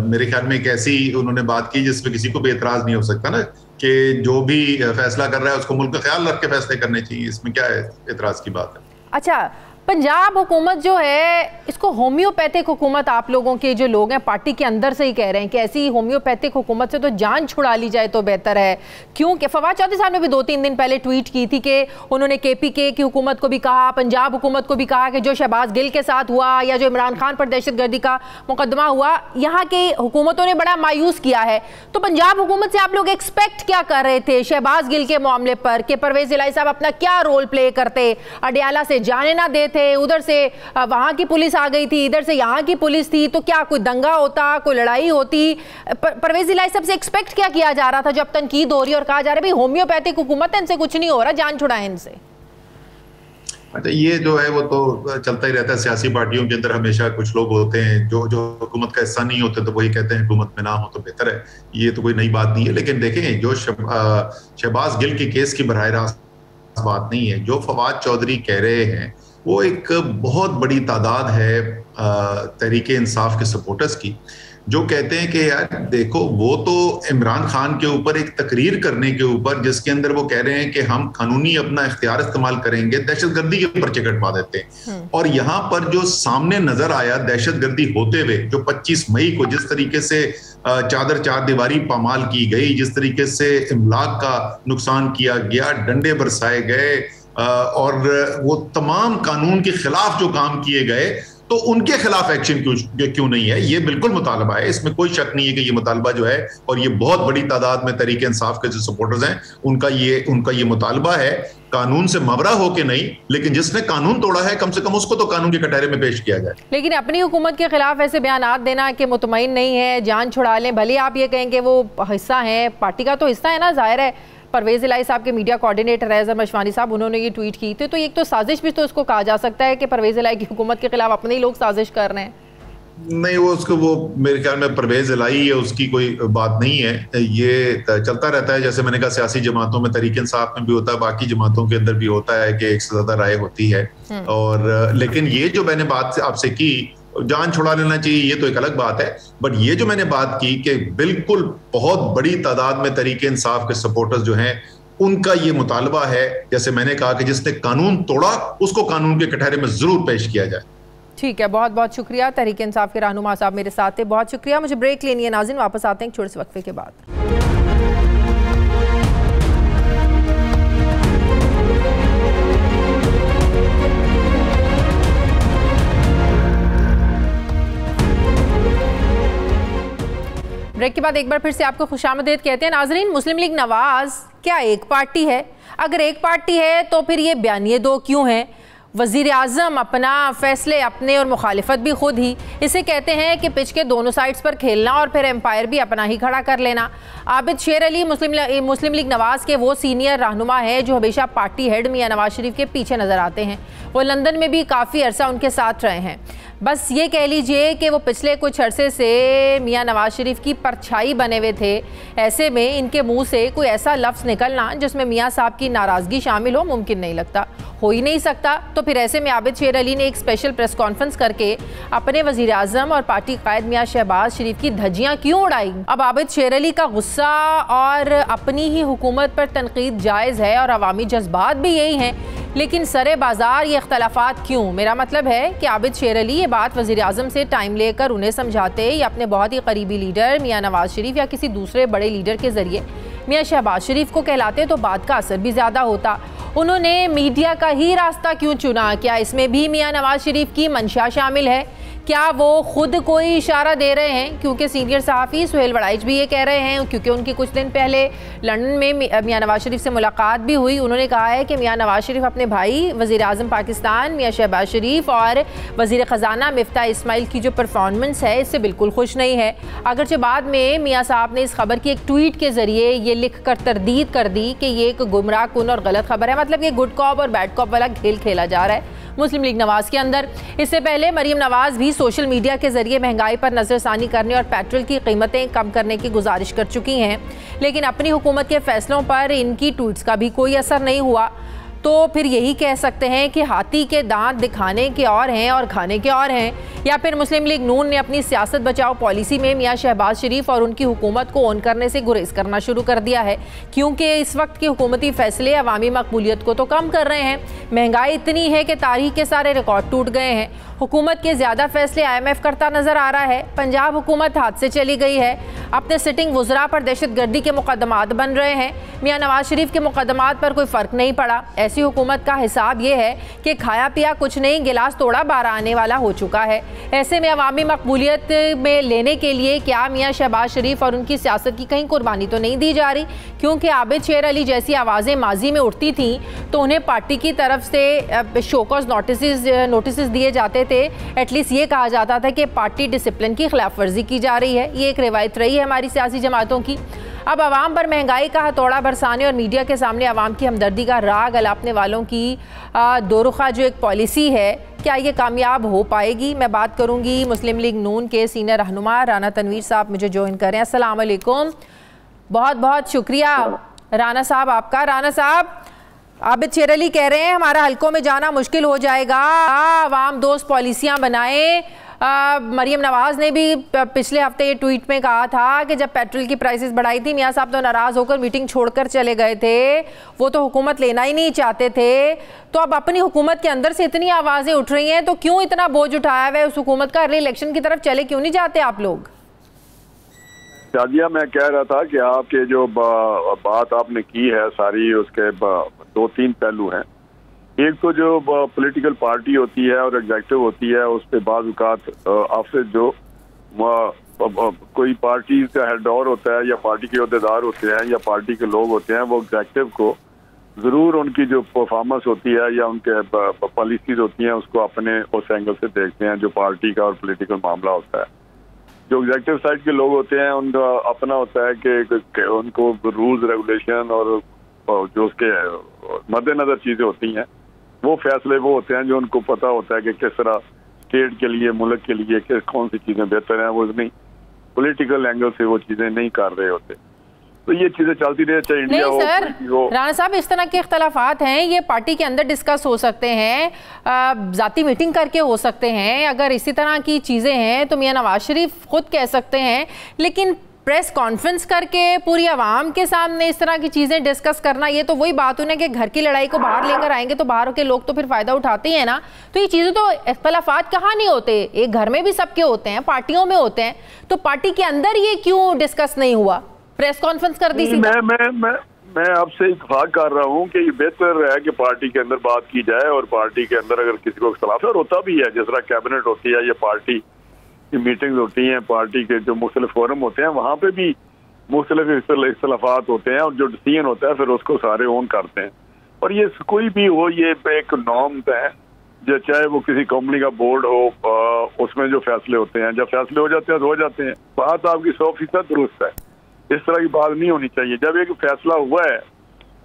मेरे ख्याल में एक ऐसी उन्होंने बात की जिसपे किसी को भी एतराज नहीं हो सकता ना, कि जो भी फैसला कर रहा है उसको मुल्क का ख्याल रख के फैसले करने चाहिए। इसमें क्या एतराज की बात है? अच्छा, पंजाब हुकूमत जो है इसको होम्योपैथिक हुकूमत आप लोगों के जो लोग हैं पार्टी के अंदर से ही कह रहे हैं कि ऐसी होम्योपैथिक हुकूमत से तो जान छुड़ा ली जाए तो बेहतर है। क्योंकि फवाद चौधरी साहब ने भी 2-3 दिन पहले ट्वीट की थी कि उन्होंने KPK की हुकूमत को भी कहा, पंजाब हुकूमत को भी कहा कि जो शहबाज गिल के साथ हुआ या जो इमरान खान पर दहशतगर्दी का मुकदमा हुआ, यहाँ की हुकूमतों ने बड़ा मायूस किया है। तो पंजाब हुकूमत से आप लोग एक्सपेक्ट क्या कर रहे थे शहबाज गिल के मामले पर, कि परवेज इलाही साहब अपना क्या रोल प्ले करते, अडियाला से जाने ना देते, उधर से वहां की पुलिस आ गई थी, इधर से यहाँ की पुलिस थी, तो क्या कोई दंगा होता, कोई लड़ाई होती? परवेज इलाही साहब से एक्सपेक्ट क्या किया जा रहा था जब तनकीद हो रही है और कहा जा रहा है भाई होम्योपैथिक हुकूमत है, इनसे कुछ नहीं हो रहा, जान छुड़ाएं इनसे? अच्छा, ये जो है वो तो चलता ही रहता है। सियासी पार्टियों के अंदर हमेशा कुछ लोग होते हैं जो हुकूमत का हिस्सा नहीं होते, तो वही कहते हैं हुकूमत में ना हो तो बेहतर है। ये तो कोई नई बात नहीं है। लेकिन देखें, जो शहबाज गिल के केस की बराह रास्त बात नहीं है, जो फवाद चौधरी कह रहे हैं वो एक बहुत बड़ी तादाद है तहरीक इंसाफ के सपोर्टर्स की, जो कहते हैं कि यार देखो, वो तो इमरान खान के ऊपर एक तकरीर करने के ऊपर जिसके अंदर वो कह रहे हैं कि हम कानूनी अपना इख्तियार इस्तेमाल करेंगे, दहशतगर्दी के पर्चे कटवा देते हैं। और यहाँ पर जो सामने नजर आया दहशतगर्दी होते हुए, जो 25 मई को जिस तरीके से चादर चार दीवारी पामाल की गई, जिस तरीके से इमलाक का नुकसान किया गया, डंडे बरसाए गए और वो तमाम कानून के खिलाफ जो काम किए गए, तो उनके खिलाफ एक्शन क्यों नहीं है? ये बिल्कुल मुतालबा है, इसमें कोई शक नहीं है कि ये मुतालबा जो है, और ये बहुत बड़ी तादाद में तहरीक इंसाफ के जो सपोर्टर्स हैं उनका ये मुतालबा है, कानून से मबरा हो के नहीं, लेकिन जिसने कानून तोड़ा है कम से कम उसको तो कानून के कटहरे में पेश किया जाए। लेकिन अपनी हुकूमत के खिलाफ ऐसे बयान देना कि मुतमईन नहीं है, जान छुड़ा लें, भले आप ये कहें कि वो हिस्सा है, पार्टी का तो हिस्सा है ना, जाहिर है। परवेज इलाही साहब के मीडिया कोऑर्डिनेटर है अजहर मशवानी साहब, उन्होंने ये ट्वीट की थी, तो एक तो साजिश भी तो इसको कहा जा सकता है कि परवेज इलाही की हुकूमत के खिलाफ अपने ही लोग साजिश कर रहे हैं। नहीं, वो मेरे ख्याल में परवेज इलाही है, उसकी कोई बात नहीं है। ये चलता रहता है, जैसे मैंने कहा सियासी जमातों में, तहरीक इंसाफ में भी होता है, बाकी जमातों के अंदर भी होता है कि एक से ज्यादा राय होती है। और लेकिन ये जो मैंने बात आपसे की, जान छुड़ा लेना चाहिए, ये तो एक अलग बात है, बट ये जो मैंने बात की कि बिल्कुल बहुत बड़ी तादाद में तहरीक इंसाफ के सपोर्टर्स जो हैं उनका ये मुतालबा है, जैसे मैंने कहा कि जिसने कानून तोड़ा उसको कानून के कटहरे में जरूर पेश किया जाए। ठीक है, बहुत बहुत शुक्रिया। तहरीक इंसाफ के रहनुमा साहब मेरे साथ थे, बहुत शुक्रिया। मुझे ब्रेक लेनी है नाज़रीन, वापस आते हैं छोटे से वक्फे के बाद। ब्रेक के बाद एक बार फिर से आपको खुशामदीद कहते हैं नाजरीन। मुस्लिम लीग नवाज क्या एक पार्टी है? अगर एक पार्टी है तो फिर ये बयानिए दो क्यों हैं? वज़ीर आज़म अपना फैसले अपने और मुखालिफत भी खुद ही, इसे कहते हैं कि पिच के दोनों साइड्स पर खेलना और फिर एम्पायर भी अपना ही खड़ा कर लेना। आबिद शेर अली मुस्लिम लीग नवाज के वो सीनियर रहनुमा है जो हमेशा पार्टी हेड मियां नवाज शरीफ के पीछे नज़र आते हैं। वो लंदन में भी काफ़ी अरसा उनके साथ रहे हैं। बस ये कह लीजिए कि वो पिछले कुछ अरसे से मियां नवाज शरीफ की परछाई बने हुए थे। ऐसे में इनके मुंह से कोई ऐसा लफ्ज़ निकलना जिसमें मियां साहब की नाराज़गी शामिल हो मुमकिन नहीं लगता, हो ही नहीं सकता। तो फिर ऐसे में आबिद शेर अली ने एक स्पेशल प्रेस कॉन्फ्रेंस करके अपने वज़ीर आज़म और पार्टी कायद मियां शहबाज शरीफ की धज्जियाँ क्यों उड़ाई? अब आबिद शेर अली का गुस्सा और अपनी ही हुकूमत पर तनकीद जायज़ है और अवामी जज्बात भी यही हैं, लेकिन सरे बाजार ये इख्तलाफात क्यों? मेरा मतलब है कि आबिद शेर अली ये बात वज़ीर आज़म से टाइम लेकर उन्हें समझाते या अपने बहुत ही करीबी लीडर मियां नवाज शरीफ या किसी दूसरे बड़े लीडर के ज़रिए मियां शहबाज शरीफ को कहलाते तो बात का असर भी ज़्यादा होता। उन्होंने मीडिया का ही रास्ता क्यों चुना? क्या इसमें भी मियां नवाज शरीफ की मंशा शामिल है? क्या वो खुद कोई इशारा दे रहे हैं? क्योंकि सीनियर सहाफ़ी सुहेल वड़ाइच भी ये कह रहे हैं, क्योंकि उनकी कुछ दिन पहले लंदन में मियां नवाज शरीफ से मुलाकात भी हुई। उन्होंने कहा है कि मियां नवाज शरीफ अपने भाई वज़ीर आज़म पाकिस्तान मियां शहबाज शरीफ और वज़ीर ख़जाना मिफ्ता इस्माइल की जो परफॉर्मेंस है इससे बिल्कुल खुश नहीं है। अगरचे बाद में मियां साहब ने इस खबर की एक ट्वीट के ज़रिए ये लिख कर तरदीद कर दी कि ये एक गुमराह कुन और गलत खबर है, मतलब ये गुड कॉप और बैड कॉप वाला खेल खेला जा रहा है मुस्लिम लीग नवाज के अंदर। इससे पहले मरीम नवाज भी सोशल मीडिया के जरिए महंगाई पर नजरसानी करने और पेट्रोल की कीमतें कम करने की गुजारिश कर चुकी हैं, लेकिन अपनी हुकूमत के फैसलों पर इनकी ट्वीट्स का भी कोई असर नहीं हुआ। तो फिर यही कह सकते हैं कि हाथी के दांत दिखाने के और हैं और खाने के और हैं, या फिर मुस्लिम लीग नून ने अपनी सियासत बचाओ पॉलिसी में मियां शहबाज शरीफ और उनकी हुकूमत को ऑन करने से गुरेज करना शुरू कर दिया है, क्योंकि इस वक्त के हुकूमती फैसले अवामी मकबूलियत को तो कम कर रहे हैं। महंगाई इतनी है कि तारीख के सारे रिकॉर्ड टूट गए हैं। हुकूमत के ज़्यादा फैसले IMF करता नज़र आ रहा है। पंजाब हुकूमत हाथ से चली गई है। अपने सिटिंग वज़रा पर दहशत गर्दी के मुकदमात बन रहे हैं। मियां नवाज शरीफ के मुकदमात पर कोई फ़र्क नहीं पड़ा। ऐसी हुकूमत का हिसाब ये है कि खाया पिया कुछ नहीं, गिलास तोड़ा बारह आने वाला हो चुका है। ऐसे में अवामी मकबूलियत में लेने के लिए क्या मियां शहबाज शरीफ और उनकी सियासत की कहीं कुर्बानी तो नहीं दी जा रही? क्योंकि आबिद शेर अली जैसी आवाज़ें माजी में उठती थीं तो उन्हें पार्टी की तरफ से शोकॉज नोटिस दिए जाते थे। एटलीस्ट ये कहा जाता था कि पार्टी डिसिप्लिन की खिलाफ वर्जी की जा रही है। ये एक रिवायत रही है हमारी सियासी जमातों की। अब आवाम पर महंगाई का हथौड़ा बरसाने और मीडिया के सामने आवाम की हमदर्दी का राग अलापने वालों की दोरुखा जो एक पॉलिसी है, क्या ये कामयाब हो पाएगी? मैं बात करूंगी मुस्लिम लीग नून के सीनियर रहनुमा राना तनवीर साहब मुझे ज्वाइन करें। अस्सलाम वालेकुम, बहुत बहुत शुक्रिया राना साहब आपका। राना साहब, आबिद शेर अली कह रहे हैं हमारा हलकों में जाना मुश्किल हो जाएगा, आवाम दोस्त पॉलिसियाँ बनाएं। मरीम नवाज ने भी पिछले हफ्ते ये ट्वीट में कहा था कि जब पेट्रोल की प्राइसेस बढ़ाई थी मियां साहब तो नाराज़ होकर मीटिंग छोड़कर चले गए थे, वो तो हुकूमत लेना ही नहीं चाहते थे। तो अब अपनी हुकूमत के अंदर से इतनी आवाज़ें उठ रही हैं तो क्यों इतना बोझ उठाया हुआ है उस हुकूमत का? अगले इलेक्शन की तरफ चले क्यों नहीं जाते आप लोग? शादिया, मैं कह रहा था कि आपके जो बात आपने की है सारी, उसके दो तीन पहलू हैं। एक तो जो पॉलिटिकल पार्टी होती है और एग्जेक्टिव होती है, उस पर बाज़ औक़ात आपसे जो कोई पार्टी का हेड और होता है या पार्टी के अहदेदार होते हैं या पार्टी के लोग होते हैं, वो एग्जेक्टिव को ज़रूर उनकी जो परफॉर्मेंस होती है या उनके पॉलिसीज होती हैं उसको अपने उस एंगल से देखते हैं जो पार्टी का और पॉलिटिकल मामला होता है। जो एग्जेक्टिव साइड के लोग होते हैं उनका अपना होता है कि उनको रूल्स रेगुलेशन और जो उसके मद्देनजर चीज़ें होती हैं वो फैसले वो होते हैं जो उनको पता होता है कि किस तरह स्टेट के लिए, मुल्क के लिए किस कौन सी चीज़ें बेहतर हैं। वो नहीं पॉलिटिकल एंगल से वो चीज़ें नहीं कर रहे होते। तो ये चीजें चलती रहे, चाहे इंडिया हो। नहीं सर, राणा साहब, इस तरह के इख्तलाफात हैं, ये पार्टी के अंदर डिस्कस हो सकते हैं, जाती मीटिंग करके हो सकते हैं। अगर इसी तरह की चीजें हैं तो मियां नवाज शरीफ खुद कह सकते हैं, लेकिन प्रेस कॉन्फ्रेंस करके पूरी आवाम के सामने इस तरह की चीजें डिस्कस करना, ये तो वही बात हुई ना कि घर की लड़ाई को बाहर लेकर आएंगे तो बाहर के लोग तो फिर फायदा उठाते ही है ना। तो ये चीजें तो इख्तलाफात कहाँ नहीं होते, एक घर में भी सबके होते हैं, पार्टियों में होते हैं, तो पार्टी के अंदर ये क्यों डिस्कस नहीं हुआ, प्रेस कॉन्फ्रेंस कर दी? मैं आपसे इत्तेफाक कर रहा हूँ कि ये बेहतर है कि पार्टी के अंदर बात की जाए और पार्टी के अंदर अगर किसी को इख्तलाफ है, और होता भी है, जिस तरह कैबिनेट होती है या पार्टी की मीटिंग्स होती हैं, पार्टी के जो मुख्तलिफ फोरम होते हैं, वहाँ पे भी मुख्तलिफ इख्तलाफात होते हैं और जो डिसीजन होता है फिर उसको सारे ओन करते हैं। और ये कोई भी हो, ये एक नॉर्म है, जो चाहे वो किसी कंपनी का बोर्ड हो, उसमें जो फैसले होते हैं, जब फैसले हो जाते हैं तो हो जाते हैं। बात आपकी 100% दुरुस्त है, इस तरह की बात नहीं होनी चाहिए। जब एक फैसला हुआ है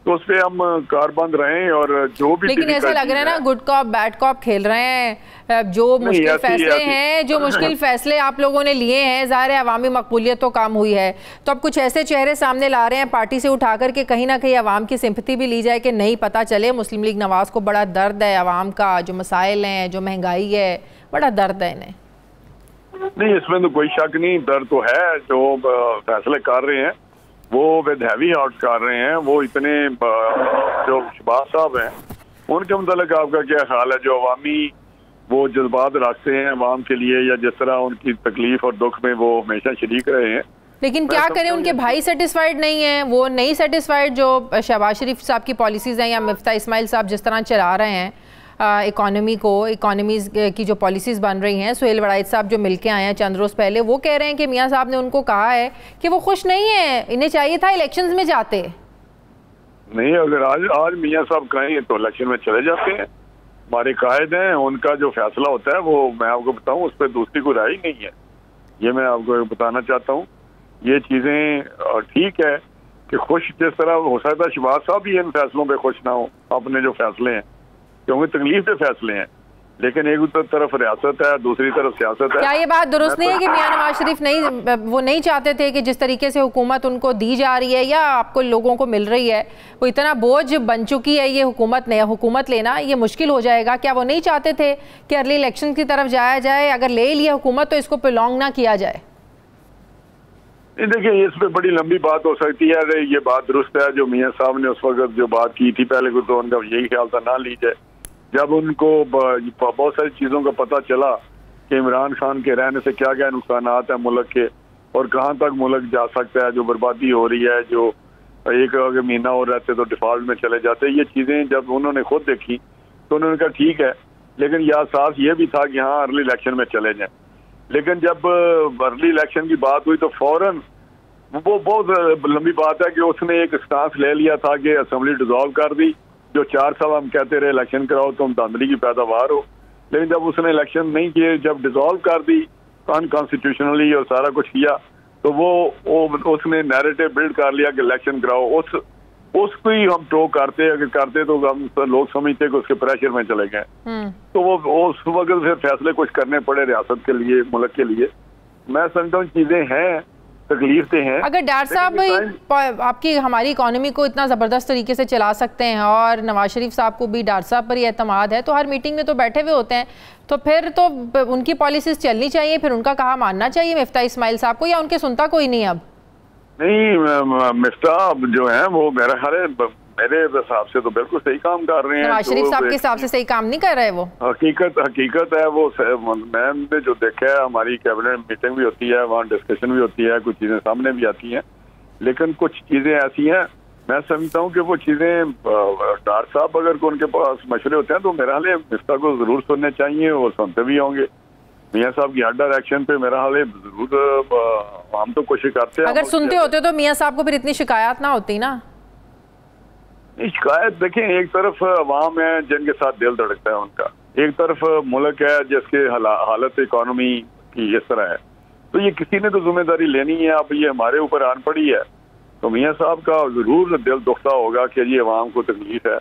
तो उस पर हम कारबंद रहें और जो भी, लेकिन ऐसा लग रहा है ना गुड कॉप बैड कॉप खेल रहे हैं। जो मुश्किल फैसले हैं, जो मुश्किल फैसले आप लोगों ने लिए हैं, ज़ाहिर है अवामी मकबूलियत तो कम हुई है, तो अब कुछ ऐसे चेहरे सामने ला रहे हैं पार्टी से उठा करके कहीं ना कहीं अवाम की सिंपैथी भी ली जाए कि नहीं, पता चले मुस्लिम लीग नवाज को बड़ा दर्द है अवाम का, जो मसाइल हैं, जो महंगाई है, बड़ा दर्द है इन्हें। नहीं, इसमें तो कोई शक नहीं, दर्द तो है। जो फैसले कर रहे हैं वो विद हैवी हार्ट कर रहे हैं। वो इतने जो शहबाज साहब हैं उनके मुतालिक आपका क्या ख्याल है? जो अवामी वो जज्बात रखते हैं अवाम के लिए, या जिस तरह उनकी तकलीफ और दुख में वो हमेशा शरीक रहे हैं, लेकिन क्या करें, उनके भाई सेटिस्फाइड नहीं है, वो नहीं सेटिस्फाइड जो शहबाज शरीफ साहब की पॉलिसीज़ हैं या मिफ्ता इस्माइल साहब जिस तरह चला रहे हैं इकोनॉमी को, इकोनॉमीज की जो पॉलिसीज़ बन रही हैं। सुहेल वड़ाइच साहब जो मिलके आए हैं चंद रोज़ पहले, वो कह रहे हैं कि मियाँ साहब ने उनको कहा है कि वो खुश नहीं है, इन्हें चाहिए था इलेक्शंस में जाते। नहीं, अगर आज मियाँ साहब कहें तो इलेक्शन में चले जाते हैं। हमारे कायद हैं, उनका जो फैसला होता है वो मैं आपको बताऊं, उस पर दूसरी कोई राय नहीं है। ये मैं आपको बताना चाहता हूँ। ये चीज़ें ठीक है कि खुश जिस तरह हो सकता है शहबाज साहब भी इन फैसलों पर खुश ना हो, अपने जो फैसले हैं, क्योंकि तकलीफ के फैसले हैं, लेकिन एक तरफ रियासत है, दूसरी तरफ सियासत है। क्या ये बात दुरुस्त नहीं है कि मियां नवाज शरीफ नहीं चाहते थे कि जिस तरीके से हुकूमत उनको दी जा रही है या आपको लोगों को मिल रही है, वो इतना बोझ बन चुकी है, ये हुकूमत लेना ये मुश्किल हो जाएगा? क्या वो नहीं चाहते थे कि अर्ली इलेक्शन की तरफ जाया जाए? अगर ले लिया हुकूमत तो इसको प्रोलॉन्ग ना किया जाए? देखिए, इस पे बड़ी लंबी बात हो सकती है। ये बात दुरुस्त है जो मियाँ साहब ने उस वक्त जो बात की थी, पहले तो उनका यही ख्याल था ना ली जाए। जब उनको बहुत सारी चीज़ों का पता चला कि इमरान खान के रहने से क्या क्या नुकसान है मुल्क के और कहाँ तक मुल्क जा सकता है, जो बर्बादी हो रही है, जो एक अगर महीना और रहते तो डिफॉल्ट में चले जाते, ये चीज़ें जब उन्होंने खुद देखी तो उन्होंने कहा ठीक है, लेकिन यह साफ ये भी था कि हाँ अर्ली इलेक्शन में चले जाएं। लेकिन जब अर्ली इलेक्शन की बात हुई तो फौरन वो बहुत लंबी बात है कि उसने एक स्टांस ले लिया था कि असेंबली डिसॉल्व कर दी। जो 4 साल हम कहते रहे इलेक्शन कराओ तो हम धांधली की पैदावार हो, लेकिन जब उसने इलेक्शन नहीं किए, जब डिसॉल्व कर दी अनकॉन्स्टिट्यूशनली और सारा कुछ किया, तो वो उसने नैरेटिव बिल्ड कर लिया कि इलेक्शन कराओ। उसको ही हम टो करते तो हम लोग समझते कि उसके प्रेशर में चले गए, तो वो उस वक्त फिर फैसले कुछ करने पड़े रियासत के लिए, मुल्क के लिए। मैं समझता हूँ चीजें हैं, तकलीफ हैं। अगर डॉक्टर साहब आपकी हमारी इकोनॉमी को इतना ज़बरदस्त तरीके से चला सकते हैं और नवाज शरीफ साहब को भी डॉक्टर साहब पर ही एतमाद है, तो हर मीटिंग में तो बैठे हुए होते हैं, तो फिर तो उनकी पॉलिसीज चलनी चाहिए, फिर उनका कहा मानना चाहिए मिफ्ता इस्माइल साहब को, या उनके सुनता कोई नहीं? अब नहीं, मिफ्ता जो है वो मेरे हिसाब से तो बिल्कुल सही काम कर रहे हैं। नवाज शरीफ साहब के हिसाब से सही काम नहीं कर रहे वो? हकीकत है वो। मैंने जो देखा है, हमारी कैबिनेट मीटिंग भी होती है, वहाँ डिस्कशन भी होती है, कुछ चीजें सामने भी आती हैं, लेकिन कुछ चीजें ऐसी हैं मैं समझता हूँ कि वो चीज़ें डॉक्टर साहब अगर उनके पास मशवरे होते हैं तो मेरा हाल मिफ्ता को ज़रूर सुनने चाहिए और सुनते भी होंगे। मियाँ साहब की हर डायरेक्शन पे मेरा हाल जरूर हम तो कोशिश करते हैं। अगर सुनते होते तो मियाँ साहब को फिर इतनी शिकायत ना होती ना। शिकायत देखें, एक तरफ अवाम है जिनके साथ दिल धड़कता है उनका, एक तरफ मुल्क है जिसके हालत इकोनॉमी की इस तरह है, तो ये किसी ने तो जिम्मेदारी लेनी है। अब ये हमारे ऊपर आन पड़ी है, तो मियाँ साहब का जरूर दिल दुखता होगा कि ये अवाम को तकलीफ है।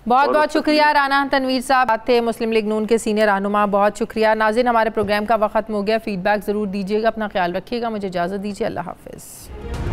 बहुत बहुत शुक्रिया राना तनवीर साहब थे, मुस्लिम लीग नून के सीनियर रहनुमा। बहुत शुक्रिया। नाज़रीन, हमारे प्रोग्राम का वक्त खत्म हो गया। फीडबैक ज़रूर दीजिएगा, अपना ख्याल रखिएगा। मुझे इजाज़त दीजिए, अल्लाह हाफिज़।